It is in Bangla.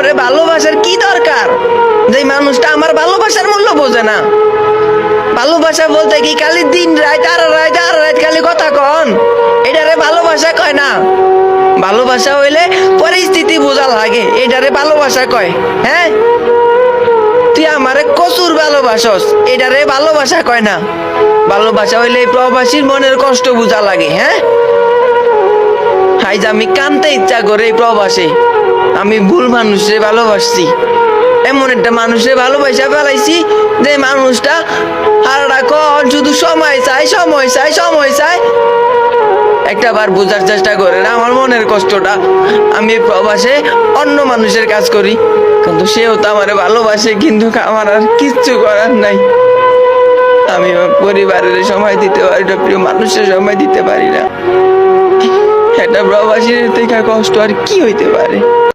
ওরে ভালোবাসার কি দরকার? যে মানুষটা আমার ভালোবাসার মূল্য বোঝে না। ভালোবাসা বলতে কি খালি দিন রাত আর রাত খালি কথা কন, এটারে ভালোবাসা কয় না। ভালোবাসা হইলে পরিস্থিতি বোঝা লাগে, এটারে ভালোবাসা কয়। হ্যাঁ, তুই আমারে কসুর ভালোবাসস, এটারে ভালোবাসা কয় না। ভালোবাসা হইলে প্রবাসীর মনের কষ্ট বোঝা লাগে। হ্যাঁ, আজ আমি কানতে ইচ্ছা করে এই প্রবাসে, আমি ভুল মানুষে ভালোবাসছি। এমন একটা মানুষে ভালোবাসা ফেলাইছি যে মানুষটা হারাটা কন শুধু সময় চাই, সময় চাই, সময় চাই। একটা বার বোঝার চেষ্টা করে না আমার মনের কষ্টটা। আমি প্রবাসে অন্য মানুষের কাজ করি, কিন্তু সেও তো আমার ভালোবাসে, কিন্তু আমার আর কিচ্ছু করার নাই। আমি আমার পরিবারের সময় দিতে পারি না, প্রিয় মানুষের সময় দিতে পারি না। একটা প্রবাসীর থেকে কষ্ট আর কি হইতে পারে?